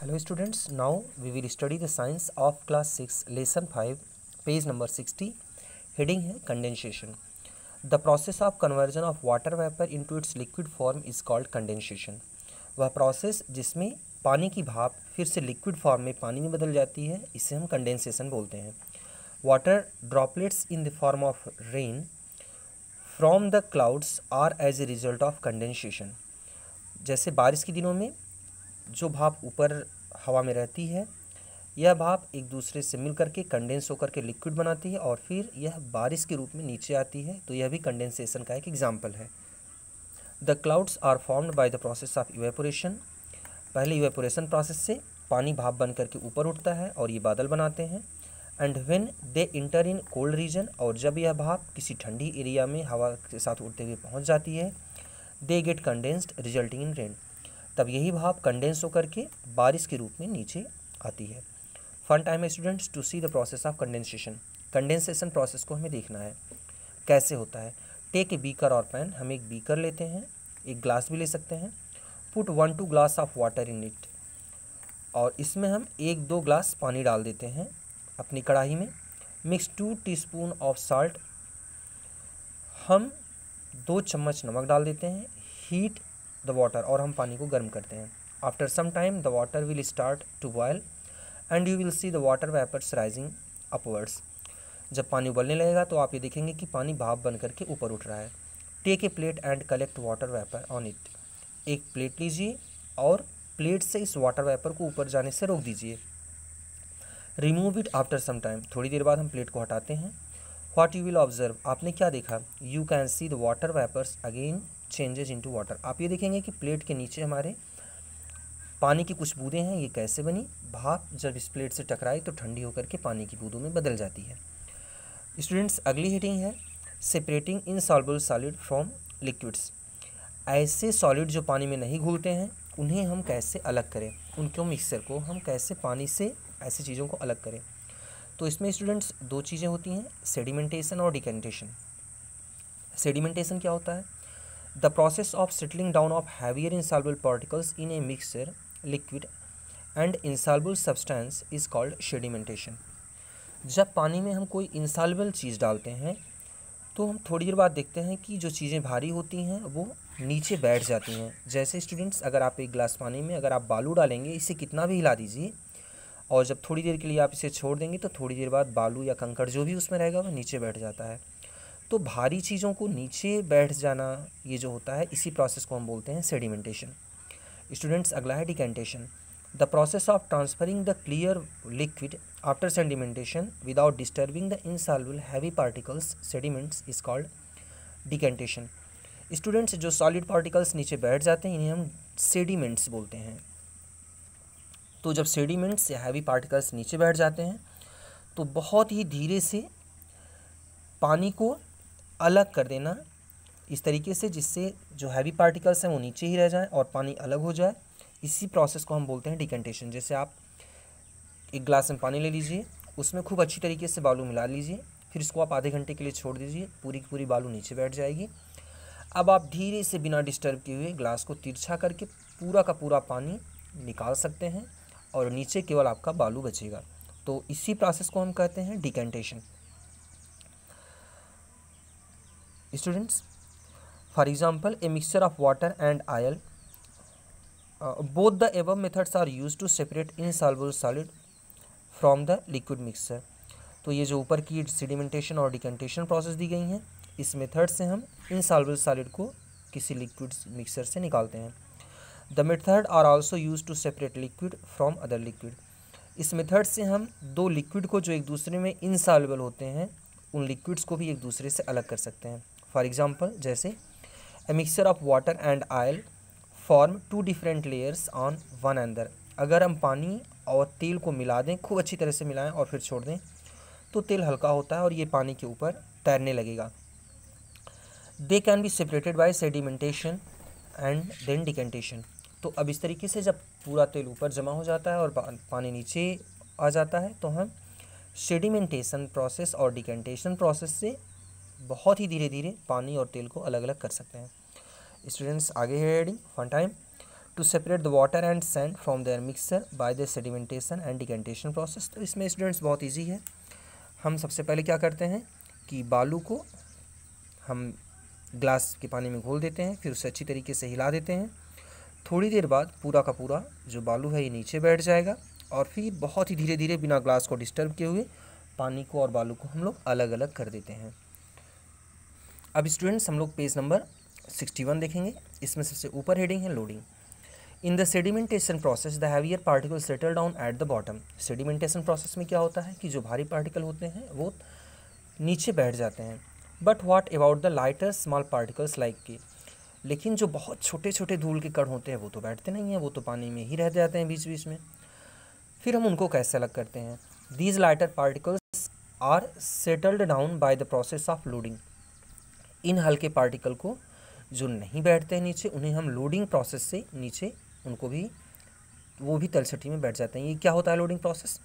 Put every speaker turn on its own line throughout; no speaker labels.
Hello students, now we will study the science of class 6 lesson 5 page number 60. Heading है condensation. The process of conversion of water vapor into its liquid form is called condensation. वह process जिसमें पानी की भाप फिर से liquid form में पानी में बदल जाती है इसे हम कंडेंसेशन बोलते हैं. Water droplets in the form of rain from the clouds are as a result of condensation. जैसे बारिश के दिनों में जो भाप ऊपर हवा में रहती है यह भाप एक दूसरे से मिल करके कंडेंस होकर के लिक्विड बनाती है और फिर यह बारिश के रूप में नीचे आती है, तो यह भी कंडेंसेशन का एक एग्जाम्पल है. The clouds are formed by the process of evaporation. पहले इवेपोरेशन प्रोसेस से पानी भाप बन करके ऊपर उठता है और ये बादल बनाते हैं. And when they inter in cold region, और जब यह भाप किसी ठंडी एरिया में हवा के साथ उड़ते हुए पहुँच जाती है, they get condensed resulting in rain. तब यही भाप कंडेंस होकर के बारिश के रूप में नीचे आती है. फन टाइम है students to see the process of condensation. Condensation process को हमें देखना है कैसे होता है. टेक ए बीकर और पैन. हम एक बीकर लेते हैं, एक ग्लास भी ले सकते हैं. Put 1-2 glass of water in it, और इसमें हम 1-2 ग्लास पानी डाल देते हैं अपनी कढ़ाई में. Mix 2 teaspoon of salt. हम 2 चम्मच नमक डाल देते हैं. हीट द वाटर, और हम पानी को गर्म करते हैं. After some time the water will start to boil and you will see the water vapours rising upwards. जब पानी उबलने लगेगा तो आप ये देखेंगे कि पानी भाप बन करके ऊपर उठ रहा है. Take a plate and collect water vapour on it. एक प्लेट लीजिए और प्लेट से इस वाटर वेपर को ऊपर जाने से रोक दीजिए. Remove it after some time. थोड़ी देर बाद हम प्लेट को हटाते हैं. What you will observe. आपने क्या देखा? You can see the water vapours again changes into water. आप ये देखेंगे कि प्लेट के नीचे हमारे पानी की कुछ बूंदें हैं. ये कैसे बनी? भाप जब इस प्लेट से टकराई तो ठंडी होकर के पानी की बूंदों में बदल जाती है. स्टूडेंट्स, अगली हेडिंग है separating insoluble solid from liquids. ऐसे सॉलिड जो पानी में नहीं घुलते हैं उन्हें हम कैसे अलग करें, उनके मिक्सचर को हम कैसे पानी से ऐसी चीज़ों को अलग करें. तो इसमें स्टूडेंट्स 2 चीज़ें होती हैं, सेडिमेंटेशन और डिकेंटेशन. सेडिमेंटेशन क्या होता है? The process of settling down of heavier insoluble particles in a mixture, liquid and insoluble substance is called sedimentation. जब पानी में हम कोई insoluble चीज़ डालते हैं तो हम थोड़ी देर बाद देखते हैं कि जो चीज़ें भारी होती हैं वो नीचे बैठ जाती हैं. जैसे स्टूडेंट्स, अगर आप एक गिलास पानी में अगर आप बालू डालेंगे, इसे कितना भी हिला दीजिए और जब थोड़ी देर के लिए आप इसे छोड़ देंगे तो थोड़ी देर बाद बालू या कंकड़ जो भी उसमें रहेगा वह नीचे बैठ जाता है. तो भारी चीज़ों को नीचे बैठ जाना ये जो होता है इसी प्रोसेस को हम बोलते हैं सेडिमेंटेशन. स्टूडेंट्स, अगला है decantation. The process of transferring the clear liquid after sedimentation without disturbing the insoluble heavy particles sediments is called decantation. Students, जो सॉलिड पार्टिकल्स नीचे बैठ जाते हैं इन्हें हम सेडिमेंट्स बोलते हैं. तो जब सेडिमेंट्स या हैवी पार्टिकल्स नीचे बैठ जाते हैं तो बहुत ही धीरे से पानी को अलग कर देना इस तरीके से जिससे जो हैवी पार्टिकल्स हैं वो नीचे ही रह जाएं और पानी अलग हो जाए, इसी प्रोसेस को हम बोलते हैं डिकेंटेशन. जैसे आप एक गिलास में पानी ले लीजिए, उसमें खूब अच्छी तरीके से बालू मिला लीजिए, फिर इसको आप आधे घंटे के लिए छोड़ दीजिए, पूरी की पूरी बालू नीचे बैठ जाएगी. अब आप धीरे से बिना डिस्टर्ब किए हुए ग्लास को तिरछा करके पूरा का पूरा पानी निकाल सकते हैं और नीचे केवल आपका बालू बचेगा. तो इसी प्रोसेस को हम कहते हैं decantation. Students, for example, a mixture of water and oil, both the above methods are used to separate insoluble solid from the liquid mixture. तो ये जो ऊपर की सेडिमेंटेशन और डिकेंटेशन प्रोसेस दी गई हैं, इस मेथड से हम insoluble solid को किसी लिक्विड मिक्सर से निकालते हैं. The method are also used to separate liquid from other liquid. इस मेथड से हम 2 लिक्विड को जो एक दूसरे में insoluble होते हैं उन लिक्विड्स को भी एक दूसरे से अलग कर सकते हैं. फॉर एग्जाम्पल, जैसे a mixture of water and oil form 2 different layers on one another. अगर हम पानी और तेल को मिला दें, खूब अच्छी तरह से मिलाएं और फिर छोड़ दें तो तेल हल्का होता है और ये पानी के ऊपर तैरने लगेगा. They can be separated by sedimentation and then decantation. तो अब इस तरीके से जब पूरा तेल ऊपर जमा हो जाता है और पानी नीचे आ जाता है तो हम सेडिमेंटेशन प्रोसेस और डिकेंटेशन प्रोसेस से बहुत ही धीरे धीरे पानी और तेल को अलग अलग कर सकते हैं. स्टूडेंट्स, आगे है heading fun time to separate the water and sand from their mixture by the sedimentation and decantation process. तो इसमें स्टूडेंट्स बहुत ईजी है। हम सबसे पहले क्या करते हैं कि बालू को हम ग्लास के पानी में घोल देते हैं, फिर उसे अच्छी तरीके से हिला देते हैं। थोड़ी देर बाद पूरा का पूरा जो बालू है ये नीचे बैठ जाएगा और फिर बहुत ही धीरे धीरे बिना ग्लास को डिस्टर्ब किए हुए पानी को और बालू को हम लोग अलग अलग कर देते हैं। अब स्टूडेंट्स हम लोग पेज नंबर 61 देखेंगे। इसमें सबसे ऊपर हेडिंग है loading. In the sedimentation process the heavier particle settle down at the bottom. Sedimentation process में क्या होता है कि जो भारी पार्टिकल होते हैं वो नीचे बैठ जाते हैं। But what about the lighter small particles like के, लेकिन जो बहुत छोटे छोटे धूल के कण होते हैं वो तो बैठते नहीं हैं, वो तो पानी में ही रह जाते हैं बीच बीच में। फिर हम उनको कैसे अलग करते हैं? These lighter particles are settled down by the process of loading. इन हल्के पार्टिकल को जो नहीं बैठते हैं नीचे, उन्हें हम लोडिंग प्रोसेस से नीचे उनको भी वो भी तलछटी में बैठ जाते हैं। ये क्या होता है लोडिंग प्रोसेस?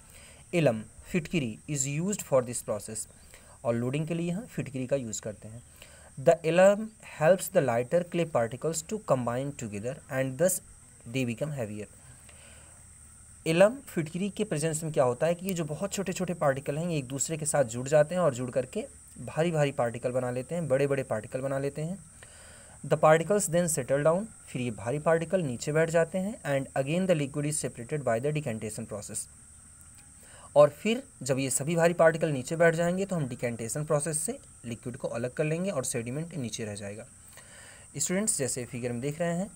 एलम फिटकिरी is used for this process, और लोडिंग के लिए हम फिटकिरी का यूज़ करते हैं। The alum helps the lighter clay particles to combine together and thus they become heavier. Alum फिटकिरी के प्रेजेंस में क्या होता है कि ये जो बहुत छोटे छोटे पार्टिकल हैं ये एक दूसरे के साथ जुड़ जाते हैं और जुड़ करके भारी भारी पार्टिकल बना लेते हैं, बड़े बड़े पार्टिकल बना लेते हैं। The particles then settle down, फिर ये भारी पार्टिकल नीचे बैठ जाते हैं। And again the liquid is separated by the decantation process, और फिर जब ये सभी भारी पार्टिकल नीचे बैठ जाएंगे तो हम डिकेंटेशन प्रोसेस से लिक्विड को अलग कर लेंगे और सेडिमेंट नीचे रह जाएगा। स्टूडेंट्स जैसे फिगर में देख रहे हैं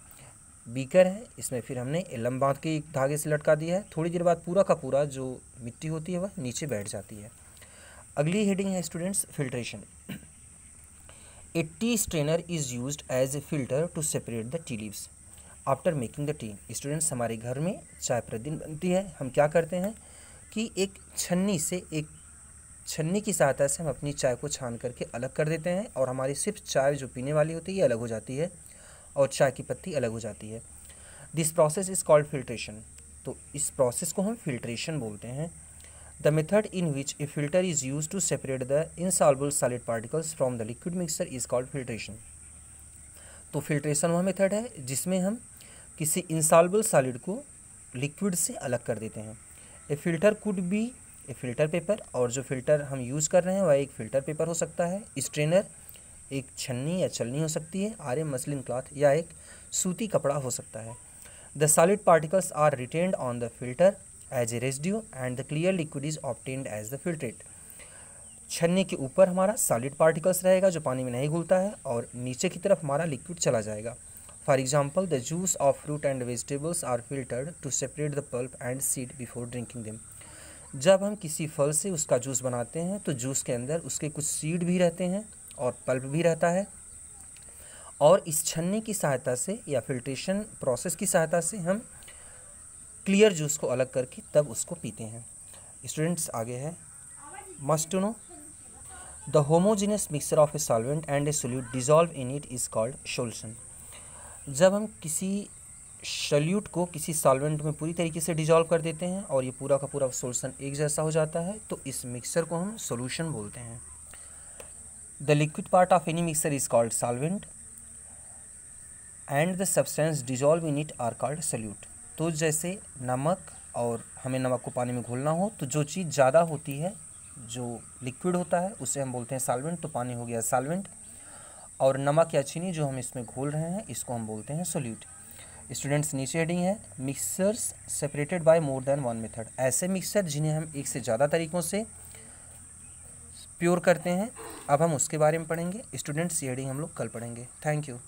बीकर है, इसमें फिर हमने एलम बांध के एक धागे से लटका दिया है। थोड़ी देर बाद पूरा का पूरा जो मिट्टी होती है वह नीचे बैठ जाती है। अगली हेडिंग है students filtration. A tea strainer is used as a filter to separate the tea leaves after making the tea. Students हमारे घर में चाय प्रतिदिन बनती है। हम क्या करते हैं कि एक छन्नी की सहायता से हम अपनी चाय को छान करके अलग कर देते हैं, और हमारी सिर्फ चाय जो पीने वाली होती है ये अलग हो जाती है और चाय की पत्ती अलग हो जाती है। This process is called filtration. तो इस प्रोसेस को हम फिल्ट्रेशन बोलते हैं। The method in which a filter is use to separate the insoluble solid particles from the liquid mixture is called filtration. तो फिल्ट्रेशन वह मेथड है जिसमें हम किसी इनसॉल्युबल सॉलिड को लिक्विड से अलग कर देते हैं। A filter could be a filter paper, और जो फिल्टर हम यूज़ कर रहे हैं वह एक फ़िल्टर पेपर हो सकता है। स्ट्रेनर एक छन्नी या छलनी हो सकती है, आर ए मसलिन क्लॉथ, या एक सूती कपड़ा हो सकता है। The solid particles are retained on the filter as a residue and the clear liquid is obtained as the filtrate. छन्नी के ऊपर हमारा सॉलिड पार्टिकल्स रहेगा जो पानी में नहीं घुलता है, और नीचे की तरफ हमारा लिक्विड चला जाएगा। For example the juice of fruit and vegetables are filtered to separate the pulp and seed before drinking them. जब हम किसी फल से उसका जूस बनाते हैं तो जूस के अंदर उसके कुछ सीड भी रहते हैं और पल्प भी रहता है, और इस छन्नी की सहायता से या फिल्ट्रेशन प्रोसेस की सहायता से हम क्लियर जूस को अलग करके तब उसको पीते हैं। स्टूडेंट्स आगे है must to know the homogeneous mixture of a solvent and a solute dissolve in it is called solution. जब हम किसी सोल्यूट को किसी सॉल्वेंट में पूरी तरीके से डिजॉल्व कर देते हैं और ये पूरा का पूरा सोल्यूशन एक जैसा हो जाता है तो इस मिक्सचर को हम सोल्यूशन बोलते हैं। The liquid part of any mixture is called solvent and the substance dissolve in it are called solute. तो जैसे नमक, और हमें नमक को पानी में घोलना हो तो जो चीज़ ज़्यादा होती है, जो लिक्विड होता है, उसे हम बोलते हैं सॉल्वेंट, तो पानी हो गया सॉल्वेंट, और नमक या चीनी जो हम इसमें घोल रहे हैं इसको हम बोलते हैं सोल्यूट। स्टूडेंट्स नीचे हेडिंग है mixtures separated by more than one method. ऐसे मिक्सचर जिन्हें हम एक से ज़्यादा तरीक़ों से प्योर करते हैं, अब हम उसके बारे में पढ़ेंगे। स्टूडेंट्स ये हेडिंग हम लोग कल पढ़ेंगे। Thank you.